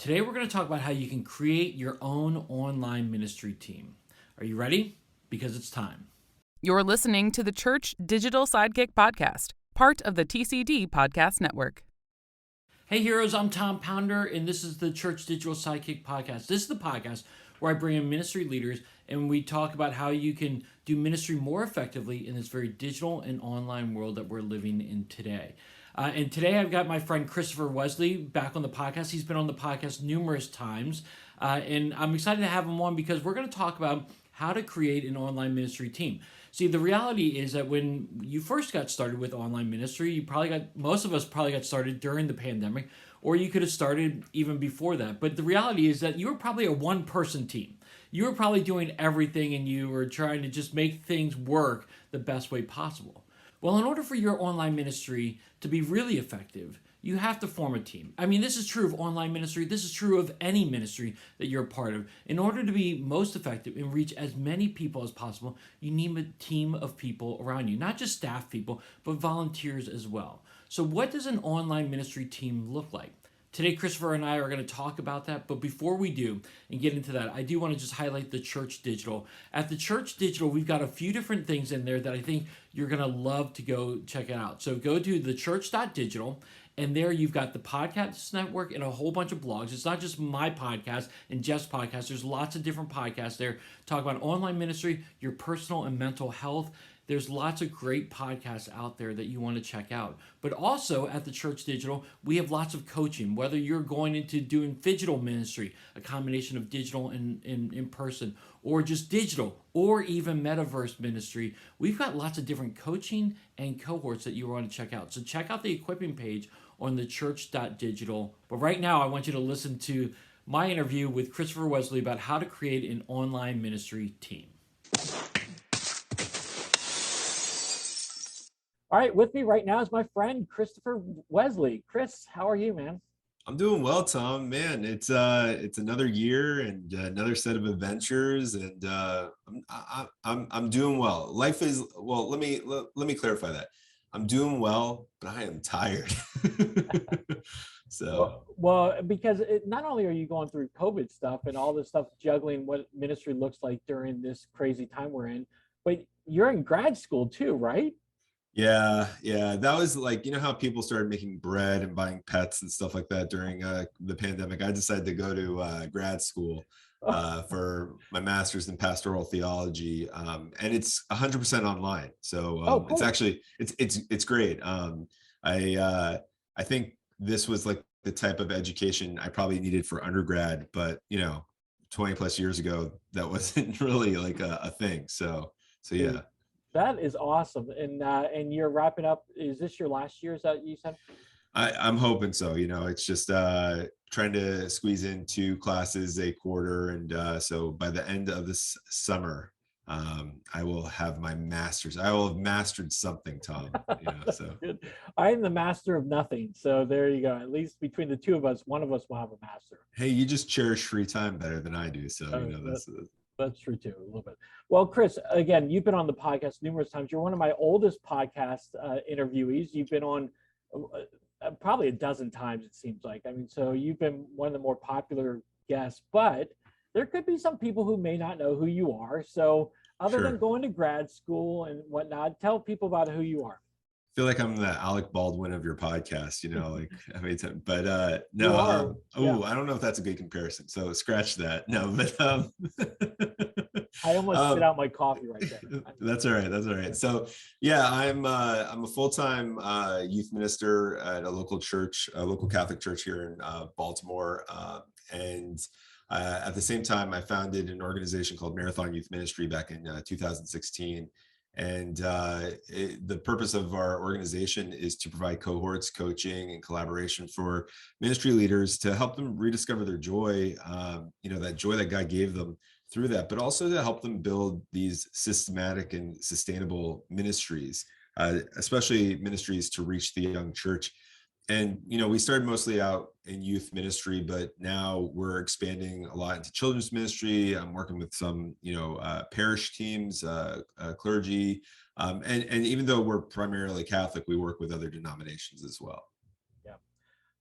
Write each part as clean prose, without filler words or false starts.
Today we're going to talk about how you can create your own online ministry team. Are you ready? Because it's time. You're listening to the Church Digital Sidekick Podcast, part of the TCD Podcast Network. Hey heroes, I'm Tom Pounder, and this is the Church Digital Sidekick Podcast. This is the podcast where I bring in ministry leaders and we talk about how you can do ministry more effectively in this very digital and online world that we're living in today. And today I've got my friend Christopher Wesley back on the podcast. He's been on the podcast numerous times, and I'm excited to have him on because we're going to talk about how to create an online ministry team. See, the reality is that when you first got started with online ministry, most of us probably got started during the pandemic, or you could have started even before that. But the reality is that you were probably a one-person team. You were probably doing everything and you were trying to just make things work the best way possible. Well, in order for your online ministry to be really effective, you have to form a team. I mean, this is true of online ministry. This is true of any ministry that you're a part of. In order to be most effective and reach as many people as possible, you need a team of people around you, not just staff people, but volunteers as well. So what does an online ministry team look like? Today, Christopher and I are going to talk about that, but before we do and get into that, I do want to just highlight the Church Digital. At the Church Digital, we've got a few different things in there that I think you're going to love to go check it out. So go to thechurch.digital, and there you've got the podcast network and a whole bunch of blogs. It's not just my podcast and Jeff's podcast. There's lots of different podcasts there. Talk about online ministry, your personal and mental health. There's lots of great podcasts out there that you want to check out. But also at the Church Digital, we have lots of coaching, whether you're going into doing digital ministry, a combination of digital and in person, or just digital, or even metaverse ministry. We've got lots of different coaching and cohorts that you want to check out. So check out the equipping page on thechurch.digital. But right now, I want you to listen to my interview with Christopher Wesley about how to create an online ministry team. All right, with me right now is my friend Christopher Wesley. Chris, how are you, man? I'm doing well, Tom. Man, it's another year and another set of adventures, and I'm doing well. Life is well. Let me clarify that. I'm doing well, but I am tired. So well, because not only are you going through COVID stuff and all this stuff, juggling what ministry looks like during this crazy time we're in, but you're in grad school too, right? Yeah. That was like, you know how people started making bread and buying pets and stuff like that during the pandemic. I decided to go to grad school for my master's in pastoral theology, and it's 100% online. So cool. It's actually it's great. I think this was like the type of education I probably needed for undergrad, but 20 plus years ago, that wasn't really like a thing. So yeah. That is awesome. And you're wrapping up. Is this your last year? Is that you said? I'm hoping so. It's just trying to squeeze in 2 classes a quarter. And so by the end of this summer, I will have my master's. I will have mastered something, Tom. So good. I'm the master of nothing. So there you go. At least between the two of us, one of us will have a master. Hey, you just cherish free time better than I do. So, that's true too, a little bit. Well, Chris, again, you've been on the podcast numerous times. You're one of my oldest podcast interviewees. You've been on probably a dozen times, it seems like. I mean, so you've been one of the more popular guests, but there could be some people who may not know who you are. So other than going to grad school and whatnot, tell people about who you are. I feel like I'm the Alec Baldwin of your podcast, but no, I don't know if that's a good comparison. So scratch that. No, but I almost spit out my coffee right there. That's all right. So yeah, I'm a full-time youth minister at a local church, a local Catholic church here in Baltimore, and at the same time, I founded an organization called Marathon Youth Ministry back in 2016. And the purpose of our organization is to provide cohorts, coaching, and collaboration for ministry leaders to help them rediscover their joy, that joy that God gave them through that, but also to help them build these systematic and sustainable ministries, especially ministries to reach the young church. And, we started mostly out in youth ministry, but now we're expanding a lot into children's ministry. I'm working with some, parish teams, clergy. And even though we're primarily Catholic, we work with other denominations as well. Yeah.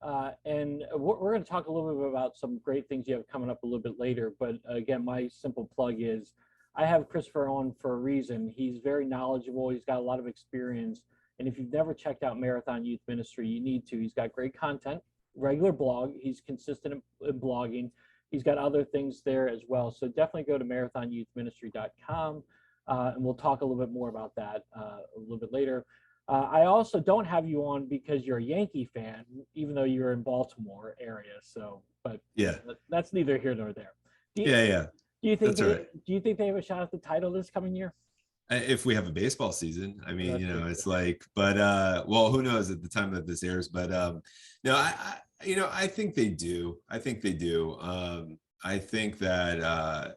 And we're going to talk a little bit about some great things you have coming up a little bit later. But again, my simple plug is I have Christopher on for a reason. He's very knowledgeable. He's got a lot of experience. And if you've never checked out Marathon Youth Ministry, you need to. He's got great content, regular blog. He's consistent in blogging. He's got other things there as well. So definitely go to marathonyouthministry.com, and we'll talk a little bit more about that a little bit later. I also don't have you on because you're a Yankee fan, even though you're in Baltimore area. So, but yeah, that's neither here nor there. Yeah. Do you think That's all right. do you think they have a shot at the title this coming year? If we have a baseball season, I mean, That's you know, true. it's like, but well, who knows at the time that this airs, but no, I think they do. I think they do. I think that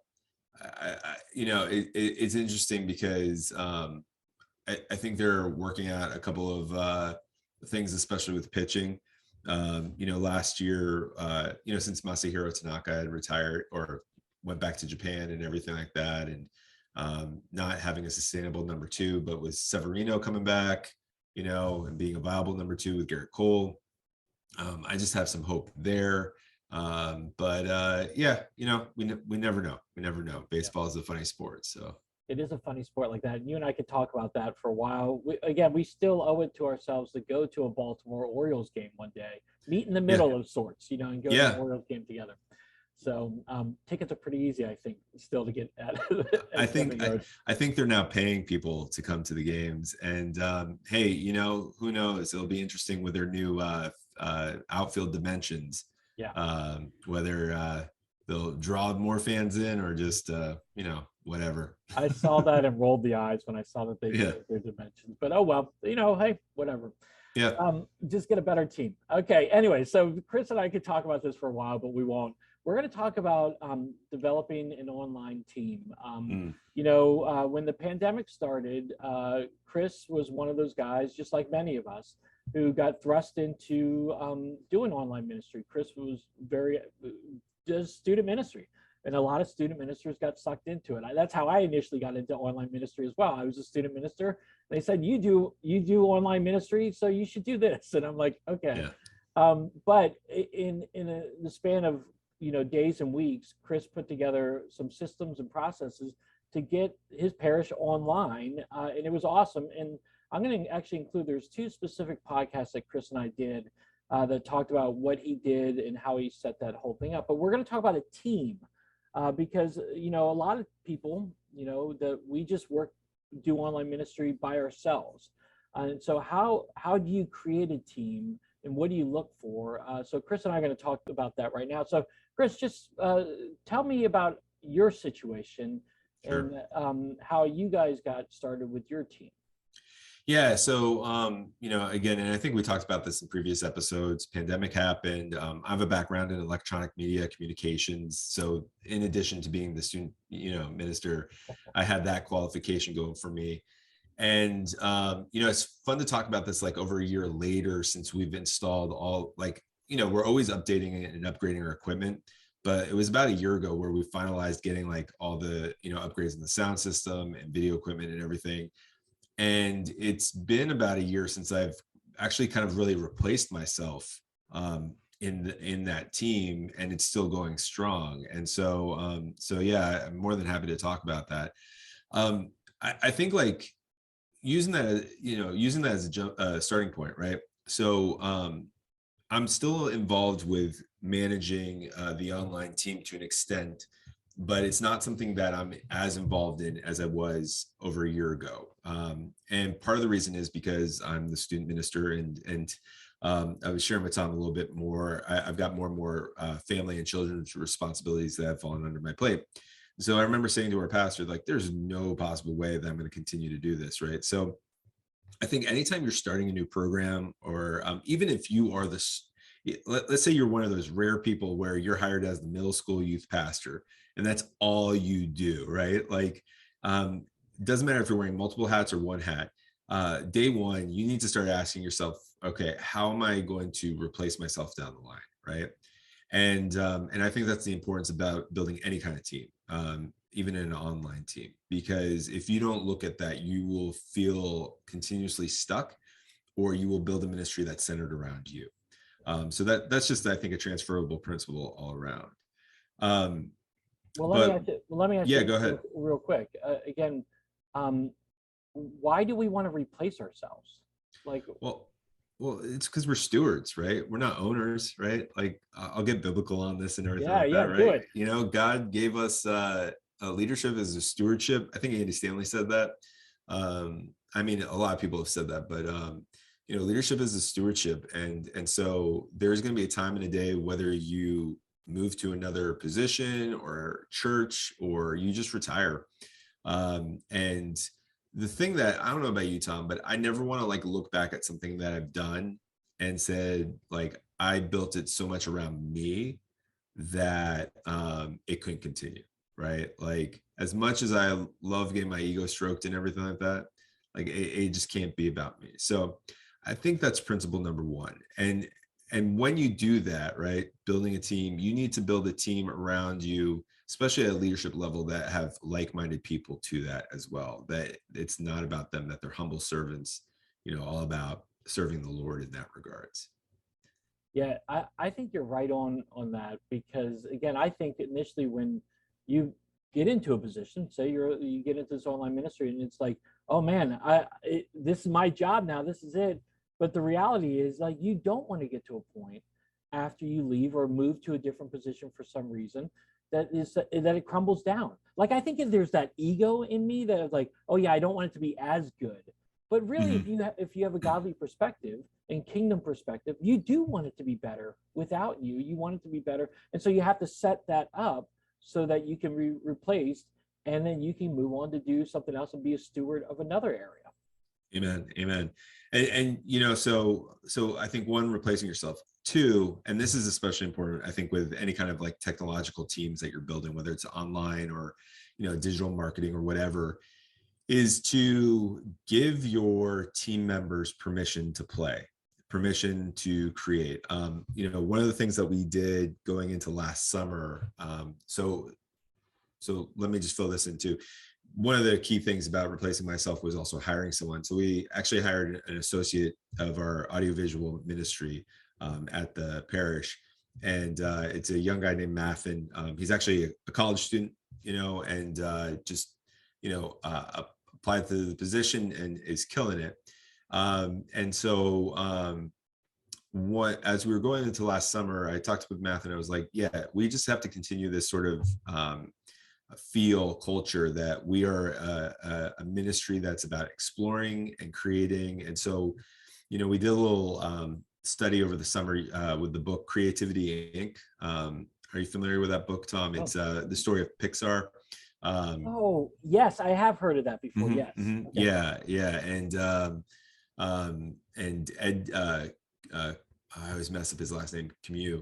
it's interesting because I think they're working out a couple of things, especially with pitching. Last year, since Masahiro Tanaka had retired or went back to Japan and everything like that, and not having a sustainable number two, but with Severino coming back, and being a viable number two with Garrett Cole, I just have some hope there. Yeah, we never know. We never know. Baseball is a funny sport, so. It is a funny sport like that. And you and I could talk about that for a while. We still owe it to ourselves to go to a Baltimore Orioles game one day, meet in the middle of sorts, and go to an Orioles game together. So tickets are pretty easy, I think, still to get at. I think they're now paying people to come to the games. And hey, who knows? It'll be interesting with their new outfield dimensions. Yeah. Whether they'll draw more fans in or just whatever. I saw that and rolled the eyes when I saw that they did their dimensions. But oh well, hey, whatever. Yeah. Just get a better team. Okay. Anyway, so Chris and I could talk about this for a while, but we won't. We're going to talk about developing an online team. When the pandemic started, Chris was one of those guys, just like many of us, who got thrust into doing online ministry. Chris does student ministry, and a lot of student ministers got sucked into it. That's how I initially got into online ministry as well. I was a student minister. They said, you do online ministry, so you should do this. And I'm like, okay. Yeah. But in the span of days and weeks, Chris put together some systems and processes to get his parish online, and it was awesome. And I'm going to actually include, there's two specific podcasts that Chris and I did that talked about what he did and how he set that whole thing up. But we're going to talk about a team because, a lot of people, that we just do online ministry by ourselves. And so how do you create a team and what do you look for? So Chris and I are going to talk about that right now. So Chris, just tell me about your situation. Sure. And how you guys got started with your team. Yeah. So, again, and I think we talked about this in previous episodes, pandemic happened. I have a background in electronic media communications. So in addition to being the student, minister, I had that qualification going for me. And, it's fun to talk about this like over a year later, since we've installed all we're always updating and upgrading our equipment. But it was about a year ago where we finalized getting like all the, upgrades in the sound system and video equipment and everything. And it's been about a year since I've actually kind of really replaced myself in that team, and it's still going strong. And so, yeah, I'm more than happy to talk about that. I think like using that as a starting point, right? So I'm still involved with managing the online team to an extent, but it's not something that I'm as involved in as I was over a year ago. And part of the reason is because I'm the student minister, and I was sharing with Tom a little bit more. I've got more and more family and children's responsibilities that have fallen under my plate. So I remember saying to our pastor, like, there's no possible way that I'm going to continue to do this, right? So I think anytime you're starting a new program, or even if you are let's say you're one of those rare people where you're hired as the middle school youth pastor, and that's all you do, right? Like, doesn't matter if you're wearing multiple hats or one hat. Day one, you need to start asking yourself, okay, how am I going to replace myself down the line, right? And I think that's the importance about building any kind of team, even in an online team, because if you don't look at that, you will feel continuously stuck, or you will build a ministry that's centered around you. So that's just, I think, a transferable principle all around. Um, Well, but let me ask yeah, you go ahead. real quick. Again, um, why do we want to replace ourselves? Like, Well, it's because we're stewards, right? We're not owners, right? Like, I'll get biblical on this and everything yeah, like that, yeah, do right? it. You know, God gave us leadership as a stewardship. I think Andy Stanley said that. I mean, a lot of people have said that, but you know, leadership is a stewardship, and so there's going to be a time in a day, whether you move to another position or church or you just retire, and the thing that, I don't know about you, Tom, but I never want to like look back at something that I've done and said, like, I built it so much around me that it couldn't continue. Right. Like, as much as I love getting my ego stroked and everything like that, like it just can't be about me. So I think that's principle number one. And when you do that, right, building a team, you need to build a team around you, especially at a leadership level, that have like-minded people to that as well, that it's not about them, that they're humble servants, you know, all about serving the Lord in that regards. Yeah, I think you're right on that because again, I think initially when you get into a position, say you get into this online ministry and it's like, oh man, this is my job now, this is it. But the reality is like you don't want to get to a point after you leave or move to a different position for some reason that it crumbles down. Like I think if there's that ego in me that is like, oh yeah, I don't want it to be as good. But really, Mhm. if you have a godly perspective and kingdom perspective, you do want it to be better without you. You want it to be better, and so you have to set that up so that you can be replaced, and then you can move on to do something else and be a steward of another area. Amen. Amen. And you know, so I think, one, replacing yourself. Two, and this is especially important, I think, with any kind of like technological teams that you're building, whether it's online or, you know, digital marketing or whatever, is to give your team members permission to play, permission to create. You know, one of the things that we did going into last summer, so let me just fill this in too. One of the key things about replacing myself was also hiring someone. So we actually hired an associate of our audiovisual ministry at the parish, and it's a young guy named Mathin. He's actually a college student, you know, and just, you know, applied to the position and is killing it. And so what, as we were going into last summer, I talked with Mathin and I was like, yeah, we just have to continue this sort of feel culture that we are a ministry that's about exploring and creating. And so, you know, we did a little study over the summer with the book Creativity Inc. Are you familiar with that book, Tom? Oh, It's the story of Pixar. Um, oh yes, I have heard of that before. mhm, Yes. mhm. Okay. Yeah, yeah. And Ed, I always mess up his last name, Camus.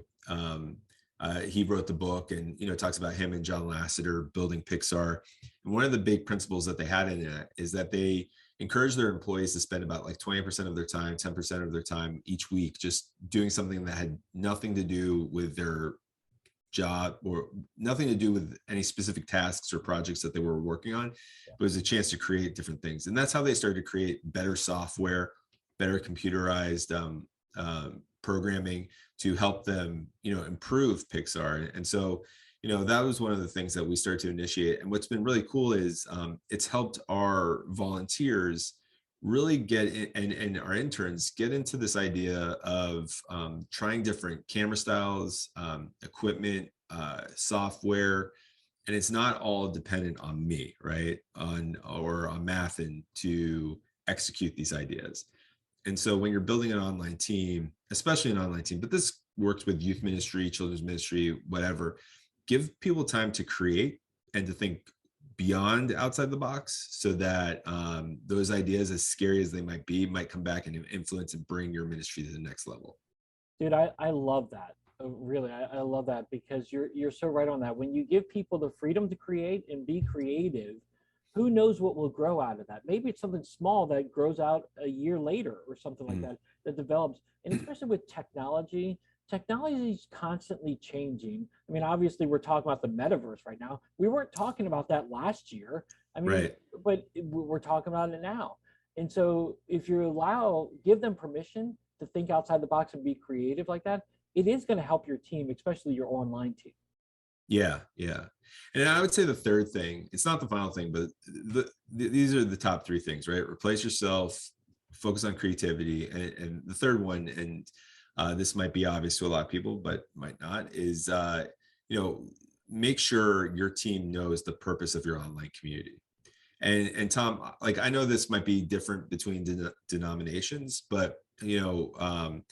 He wrote the book, and, you know, talks about him and John Lasseter building Pixar. And one of the big principles that they had in it is that they encourage their employees to spend about like 20% of their time, 10% of their time each week just doing something that had nothing to do with their job or nothing to do with any specific tasks or projects that they were working on. It was a chance to create different things. And that's how they started to create better software, better computerized programming to help them, you know, improve Pixar. And so, you know, that was one of the things that we started to initiate. And what's been really cool is it's helped our volunteers really get in, and our interns get into this idea of trying different camera styles, equipment, software, and it's not all dependent on me, right? Or on Mathin to execute these ideas. And so when you're building an online team, especially an online team, but this works with youth ministry, children's ministry, whatever, give people time to create and to think beyond outside the box so that those ideas, as scary as they might be, might come back and influence and bring your ministry to the next level. Dude, I love that. Really, I love that because you're so right on that. When you give people the freedom to create and be creative, who knows what will grow out of that? Maybe it's something small that grows out a year later or something like that that develops. And especially with technology, technology is constantly changing. I mean, obviously, we're talking about the metaverse right now. We weren't talking about that last year. I mean, Right. but we're talking about it now. And so if you give them permission to think outside the box and be creative like that, it is going to help your team, especially your online team. Yeah, yeah. And I would say the third thing, it's not the final thing, but these are the top three things, right? Replace yourself, focus on creativity, and the third one, and this might be obvious to a lot of people, but might not, is make sure your team knows the purpose of your online community. And Tom, like, I know this might be different between denominations, but and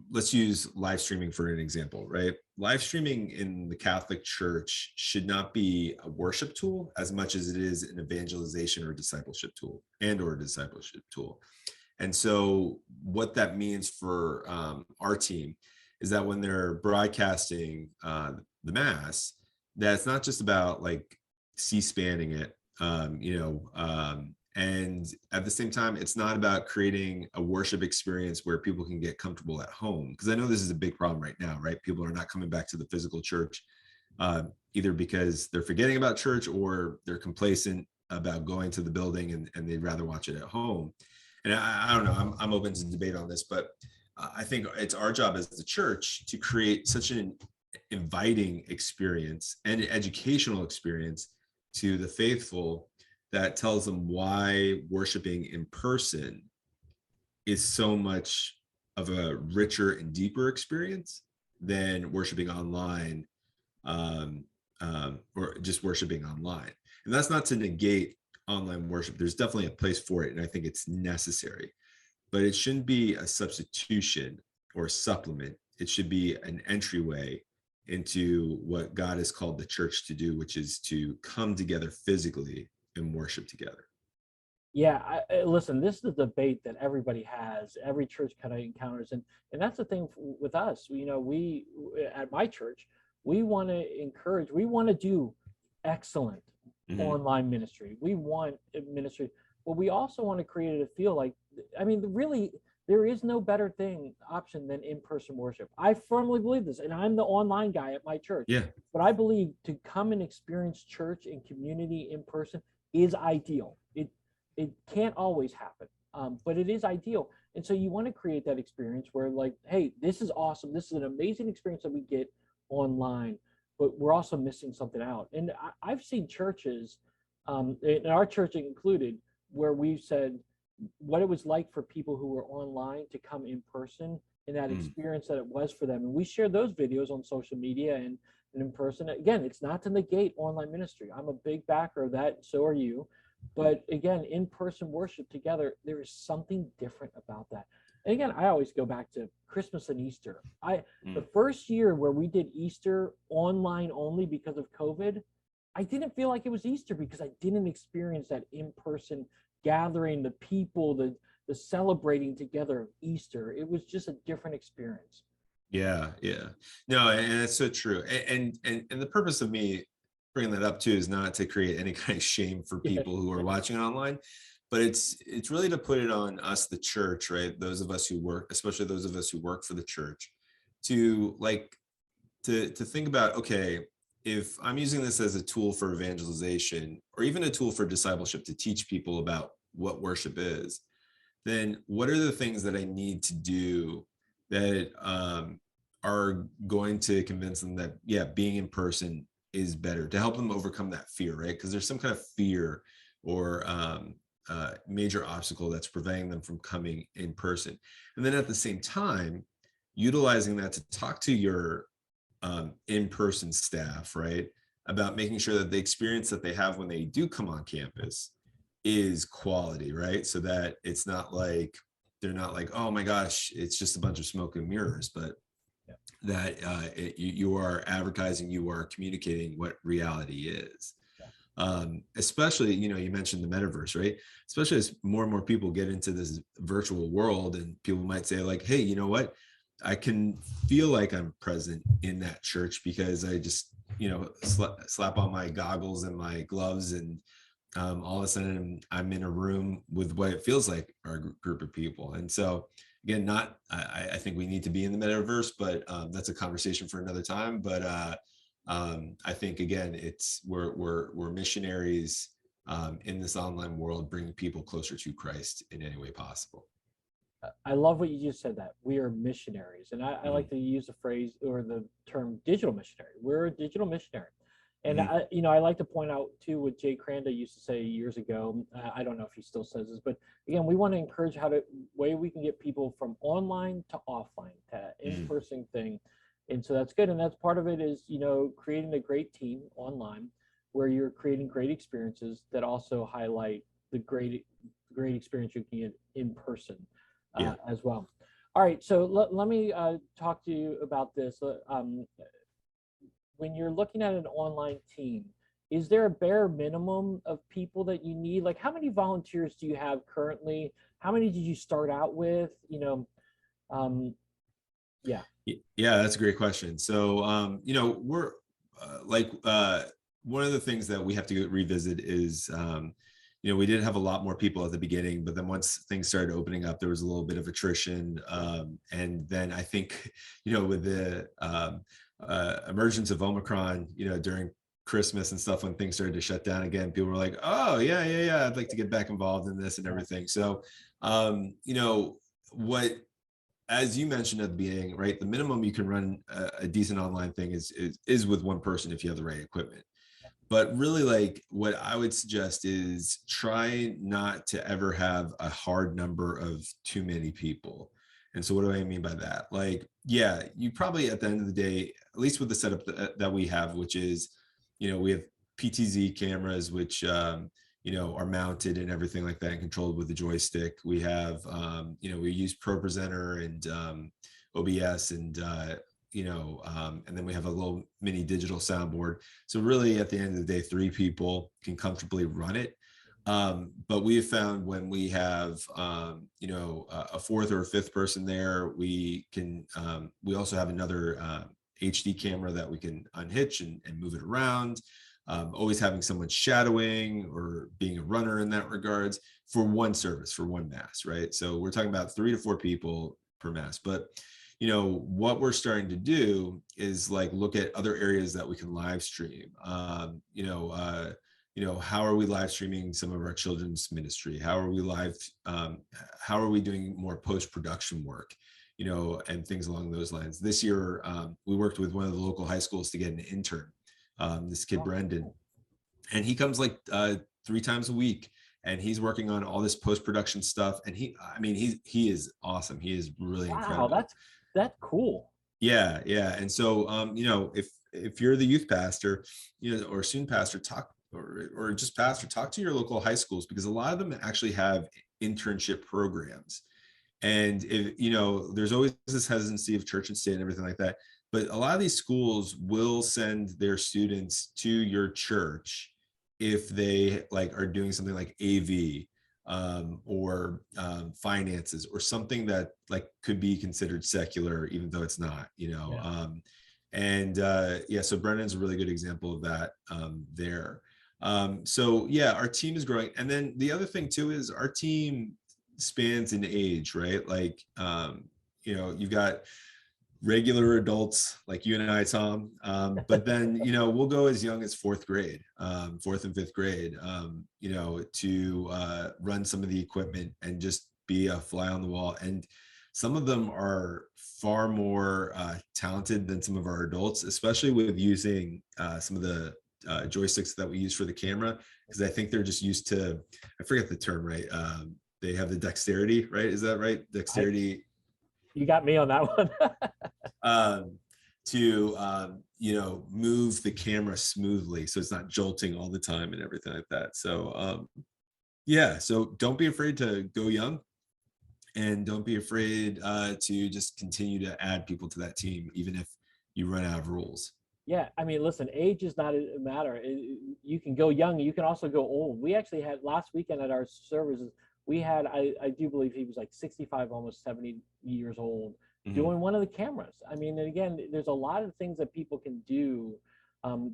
let's use live streaming for an example, right? Live streaming in the Catholic Church should not be a worship tool as much as it is an evangelization or discipleship tool or a discipleship tool. And so what that means for our team is that when they're broadcasting the Mass, that's not just about like C-spanning it, and at the same time, it's not about creating a worship experience where people can get comfortable at home. Because I know this is a big problem right now, right? People are not coming back to the physical church, either because they're forgetting about church or they're complacent about going to the building and they'd rather watch it at home. And I don't know, I'm open to debate on this, but I think it's our job as the church to create such an inviting experience and an educational experience to the faithful that tells them why worshiping in person is so much of a richer and deeper experience than worshiping online, or just worshiping online. And that's not to negate online worship. There's definitely a place for it, and I think it's necessary, but it shouldn't be a substitution or a supplement. It should be an entryway into what God has called the church to do, which is to come together physically and worship together. Yeah, listen, this is the debate that everybody has, every church kind of encounters. And that's the thing with us. We at my church, we want to encourage, we want to do excellent online ministry. We want ministry, but we also want to create it to feel like, really, there is no better option than in-person worship. I firmly believe this, and I'm the online guy at my church. Yeah. But I believe to come and experience church and community in person is ideal. It can't always happen, but it is ideal. And so you want to create that experience where, like, hey, this is awesome. This is an amazing experience that we get online, but we're also missing something out. And I've seen churches, and our church included, where we've said what it was like for people who were online to come in person and that experience that it was for them. And we share those videos on social media and in person. Again, it's not to negate online ministry. I'm a big backer of that. So are you. But again, in-person worship together, there is something different about that. And again, I always go back to Christmas and Easter. The first year where we did Easter online only because of COVID, I didn't feel like it was Easter because I didn't experience that in-person gathering, the people, the celebrating together of Easter. It was just a different experience. Yeah. No, and that's so true. And the purpose of me bringing that up too is not to create any kind of shame for people who are watching online, but it's really to put it on us, the church, right? Those of us who work, especially those of us who work for the church, to think about, okay, if I'm using this as a tool for evangelization or even a tool for discipleship to teach people about what worship is, then what are the things that I need to do that are going to convince them that, yeah, being in person is better, to help them overcome that fear, right? Because there's some kind of fear or major obstacle that's preventing them from coming in person. And then at the same time, utilizing that to talk to your in-person staff, right, about making sure that the experience that they have when they do come on campus is quality, right? So that it's not like, they're not like, oh my gosh, it's just a bunch of smoke and mirrors, but that you are advertising, you are communicating what reality is. Especially, you mentioned the metaverse, right? Especially as more and more people get into this virtual world, and people might say like, hey, you know what? I can feel like I'm present in that church because I just, slap on my goggles and my gloves, and all of a sudden I'm in a room with what it feels like our group of people. And so again, I think we need to be in the metaverse, but that's a conversation for another time. But I think again, we're missionaries in this online world, bringing people closer to Christ in any way possible. I love what you just said, that we are missionaries. And I like Mm-hmm. to use the phrase or the term digital missionary. We're a digital missionary. And Mm-hmm. I like to point out too what Jay Cranda used to say years ago. I don't know if he still says this, but again, we want to encourage way we can get people from online to offline to in-person thing. And so that's good. And that's part of it is, creating a great team online where you're creating great experiences that also highlight the great experience you can get in person as well. All right, so let me talk to you about this. When you're looking at an online team, is there a bare minimum of people that you need? Like, how many volunteers do you have currently? How many did you start out with? Yeah. Yeah, that's a great question. So, we're one of the things that we have to revisit is, we did have a lot more people at the beginning, but then once things started opening up, there was a little bit of attrition. And then I think, with the emergence of Omicron, during Christmas and stuff, when things started to shut down again, people were like, oh, yeah, I'd like to get back involved in this and everything. So, as you mentioned at the beginning, right, the minimum you can run a decent online thing is with one person if you have the right equipment. But really, like, what I would suggest is try not to ever have a hard number of too many people. And so what do I mean by that? Like, yeah, you probably at the end of the day, at least with the setup that we have, which is, we have PTZ cameras, which, are mounted and everything like that and controlled with the joystick. We have, we use ProPresenter and OBS and, and then we have a little mini digital soundboard. So really at the end of the day, 3 people can comfortably run it. But we have found when we have, a 4th or a 5th person there, we also have another HD camera that we can unhitch and move it around. Always having someone shadowing or being a runner in that regards for one service, for one mass, right? So we're talking about 3 to 4 people per mass. But what we're starting to do is like look at other areas that we can live stream. How are we live streaming some of our children's ministry? How are we doing more post-production work, and things along those lines? This year, we worked with one of the local high schools to get an intern, this kid, Brendan, and he comes like 3 times a week. And he's working on all this post-production stuff. And he is awesome. He is really incredible. That's cool. Yeah. And so, if you're the youth pastor, or student pastor, talk or just pastor, talk to your local high schools, because a lot of them actually have internship programs. And there's always this hesitancy of church and state and everything like that. But a lot of these schools will send their students to your church if they are doing something like AV or finances or something that could be considered secular, even though it's not, so Brennan's a really good example of that there. Our team is growing. And then the other thing too is our team spans in age, right? You've got regular adults like you and I, Tom, but then we'll go as young as 4th grade, 4th and 5th grade, to run some of the equipment and just be a fly on the wall. And some of them are far more talented than some of our adults, especially with using some of the joysticks that we use for the camera, because I think they're just used to, I forget the term, right? They have the dexterity, right? Is that right? Dexterity. You got me on that one. To move the camera smoothly so it's not jolting all the time and everything like that. So so don't be afraid to go young, and don't be afraid to just continue to add people to that team, even if you run out of rules. Yeah, listen, age is not a matter. You can go young, you can also go old. We actually had last weekend at our services, we had, I do believe he was like 65, almost 70 years old, doing one of the cameras. And again, there's a lot of things that people can do.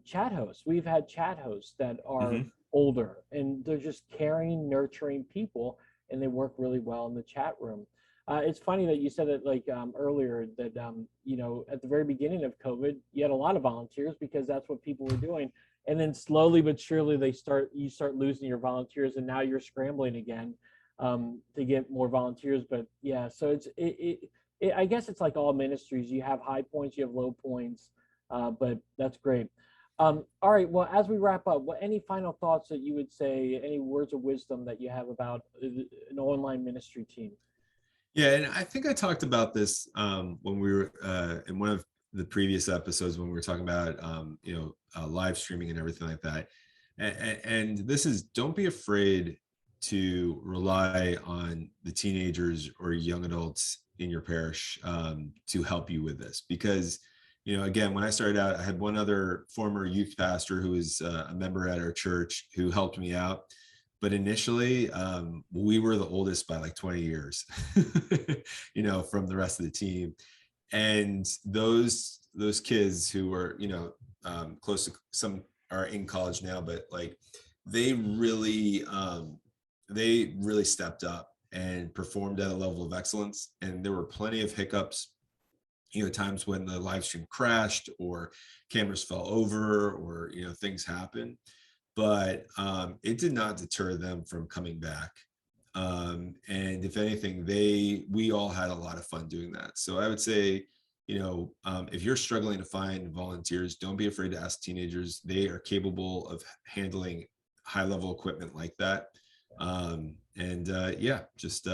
Chat hosts, we've had chat hosts that are older, and they're just caring, nurturing people, and they work really well in the chat room. It's funny that you said that like earlier that at the very beginning of COVID, you had a lot of volunteers because that's what people were doing, and then slowly but surely you start losing your volunteers, and now you're scrambling again to get more volunteers. But yeah, so I guess it's like all ministries. You have high points, you have low points, but that's great. All right. Well, as we wrap up, any final thoughts that you would say, any words of wisdom that you have about an online ministry team? Yeah, and I think I talked about this when we were in one of the previous episodes when we were talking about live streaming and everything like that. And this is, don't be afraid to rely on the teenagers or young adults in your parish to help you with this, because again, when I started out, I had one other former youth pastor who was a member at our church who helped me out. But initially, we were the oldest by like 20 years, from the rest of the team. And those kids who were, close to, some are in college now, but like they really stepped up and performed at a level of excellence. And there were plenty of hiccups, times when the live stream crashed or cameras fell over or, things happened. But it did not deter them from coming back. And if anything, we all had a lot of fun doing that. So I would say, if you're struggling to find volunteers, don't be afraid to ask teenagers. They are capable of handling high level equipment like that. Just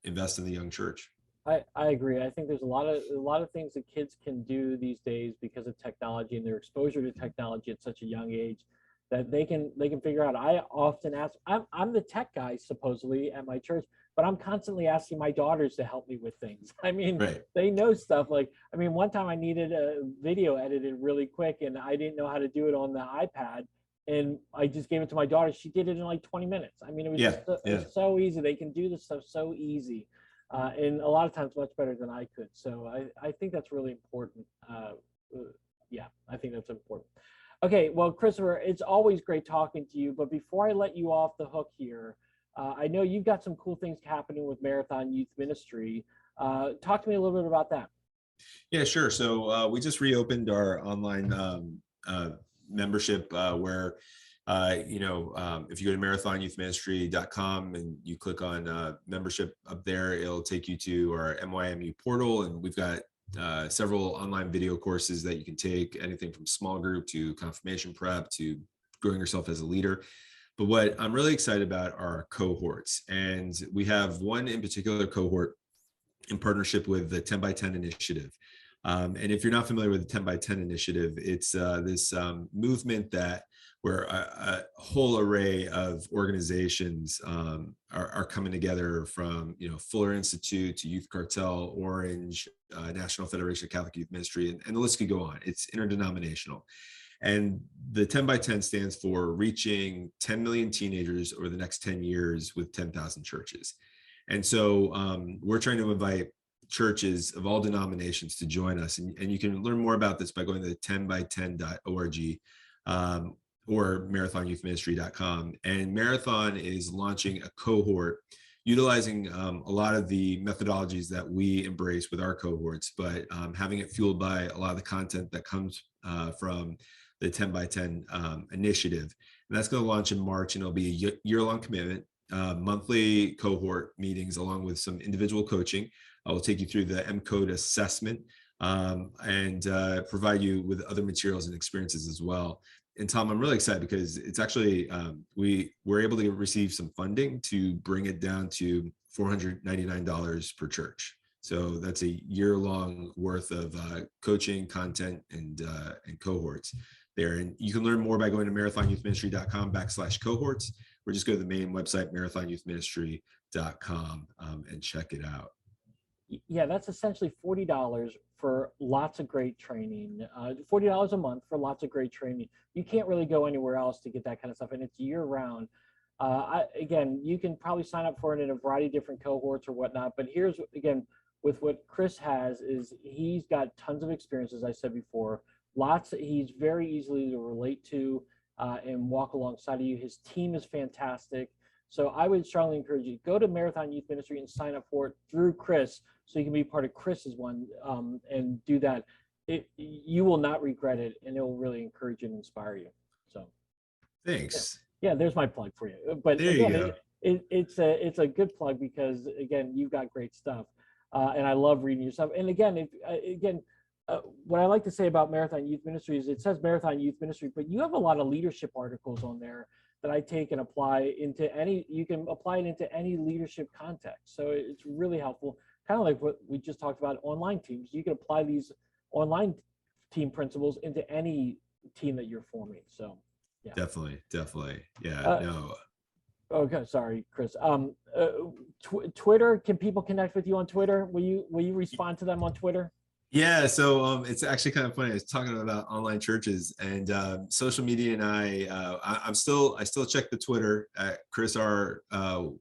invest in the young church. I agree. I think there's a lot of things that kids can do these days because of technology and their exposure to technology at such a young age that they can figure out. I often ask, I'm the tech guy supposedly at my church, but I'm constantly asking my daughters to help me with things. I mean, right. They know stuff. Like, I mean, one time I needed a video edited really quick and I didn't know how to do it on the iPad. And I just gave it to my daughter. She did it in like 20 minutes. I mean, it was so easy. They can do this stuff so easy. And a lot of times much better than I could. So I think that's really important. I think that's important. Okay, well, Christopher, it's always great talking to you. But before I let you off the hook here, I know you've got some cool things happening with Marathon Youth Ministry. Talk to me a little bit about that. Yeah, sure. So we just reopened our online membership where, if you go to marathonyouthministry.com and you click on membership up there, it'll take you to our MYMU portal. And we've got several online video courses that you can take, anything from small group to confirmation prep to growing yourself as a leader. But what I'm really excited about are cohorts. And we have one in particular cohort in partnership with the 10 by 10 initiative. And if you're not familiar with the 10 by 10 initiative, it's this movement where a whole array of organizations are coming together, from Fuller Institute to Youth Cartel, Orange, National Federation of Catholic Youth Ministry, and the list could go on. It's interdenominational. And the 10 by 10 stands for reaching 10 million teenagers over the next 10 years with 10,000 churches. And so we're trying to invite churches of all denominations to join us. And you can learn more about this by going to 10by10.org. Or marathonyouthministry.com. And Marathon is launching a cohort utilizing a lot of the methodologies that we embrace with our cohorts, but having it fueled by a lot of the content that comes from the 10 by 10 initiative. And that's going to launch in March, and it'll be a year-long commitment, monthly cohort meetings, along with some individual coaching. I will take you through the M-Code assessment and provide you with other materials and experiences as well. And Tom, I'm really excited because it's actually, we were able to receive some funding to bring it down to $499 per church. So that's a year-long worth of coaching, content, and cohorts there. And you can learn more by going to marathonyouthministry.com/cohorts, or just go to the main website, marathonyouthministry.com, and check it out. Yeah, that's essentially $40 for lots of great training, $40 a month for lots of great training. You can't really go anywhere else to get that kind of stuff, and it's year round. Again, you can probably sign up for it in a variety of different cohorts or whatnot, but here's, again, with what Chris has is he's got tons of experience, as I said before, he's very easily to relate to and walk alongside of you. His team is fantastic. So I would strongly encourage you, go to Marathon Youth Ministry and sign up for it through Chris, so you can be part of Chris's one, and do that. You will not regret it, and it will really encourage and inspire you. So Thanks. yeah, there's my plug for you. But There again, you go. it's a good plug, because again, you've got great stuff, and I love reading your stuff. And again, what I like to say about Marathon Youth Ministry is it says Marathon Youth Ministry, but you have a lot of leadership articles on there that I take and apply into you can apply it into any leadership context. So it's really helpful. Kind of like what we just talked about, online teams. You can apply these online team principles into any team that you're forming. So yeah. Definitely. Yeah, no. Okay, sorry, Chris. Twitter, can people connect with you on Twitter? Will you respond to them on Twitter? Yeah, so it's actually kind of funny. I was talking about online churches and social media, and I still check the Twitter at Chris R.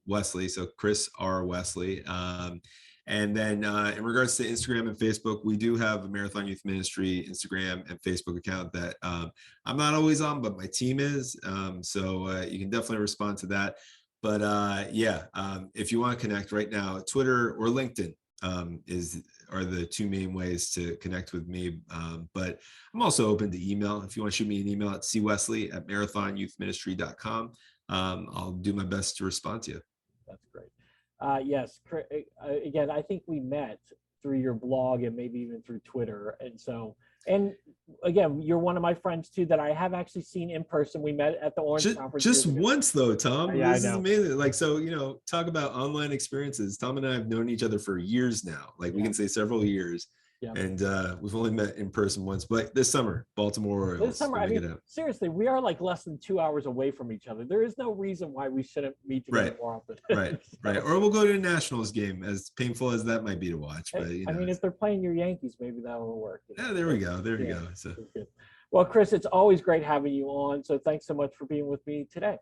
Wesley, so Chris R. Wesley. And then in regards to Instagram and Facebook, we do have a Marathon Youth Ministry Instagram and Facebook account that I'm not always on, but my team is. So you can definitely respond to that. But if you want to connect right now, Twitter or LinkedIn are the two main ways to connect with me. But I'm also open to email. If you want to shoot me an email at cwesley@marathonyouthministry.com, I'll do my best to respond to you. That's great. Yes, again, I think we met through your blog and maybe even through Twitter. And again, you're one of my friends too that I have actually seen in person. We met at the Orange Conference. Just once though, Tom. Yeah, this is amazing. Like, so, talk about online experiences. Tom and I have known each other for years now. Like we can say several years. Yeah. And we've only met in person once, but this summer, Baltimore Orioles. This summer, I mean, seriously, we are like less than 2 hours away from each other. There is no reason why we shouldn't meet together more often. Right. Or we'll go to a Nationals game, as painful as that might be to watch. But I mean, if they're playing your Yankees, maybe that will work. Yeah, there we go. There you go. So good. Well, Chris, it's always great having you on. So thanks so much for being with me today.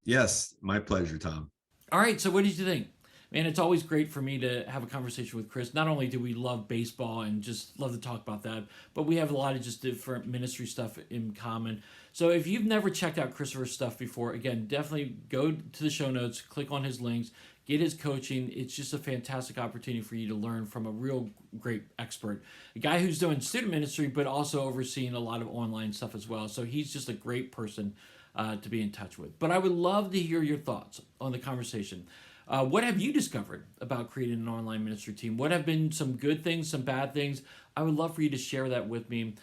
Yes, my pleasure, Tom. All right. So what did you think? Man, it's always great for me to have a conversation with Chris. Not only do we love baseball and just love to talk about that, but we have a lot of just different ministry stuff in common. So if you've never checked out Christopher's stuff before, again, definitely go to the show notes, click on his links, get his coaching. It's just a fantastic opportunity for you to learn from a real great expert, a guy who's doing student ministry, but also overseeing a lot of online stuff as well. So he's just a great person to be in touch with. But I would love to hear your thoughts on the conversation. What have you discovered about creating an online ministry team? What have been some good things, some bad things? I would love for you to share that with me.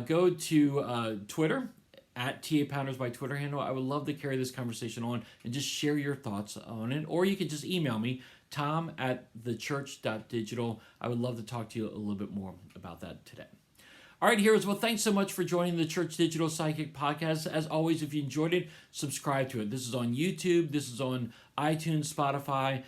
Go to Twitter, at TA Pounders, my Twitter handle. I would love to carry this conversation on and just share your thoughts on it. Or you can just email me, tom@thechurch.digital. I would love to talk to you a little bit more about that today. All right, heroes. Well, thanks so much for joining the Church Digital Sidekick podcast. As always, if you enjoyed it, subscribe to it. This is on YouTube. This is on iTunes, Spotify.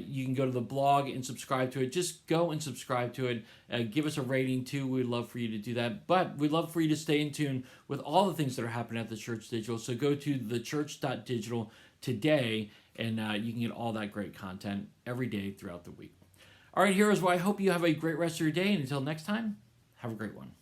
You can go to the blog and subscribe to it. Just go and subscribe to it. Give us a rating, too. We'd love for you to do that. But we'd love for you to stay in tune with all the things that are happening at the Church Digital. So go to thechurch.digital today, and you can get all that great content every day throughout the week. All right, heroes. Well, I hope you have a great rest of your day. And until next time, have a great one.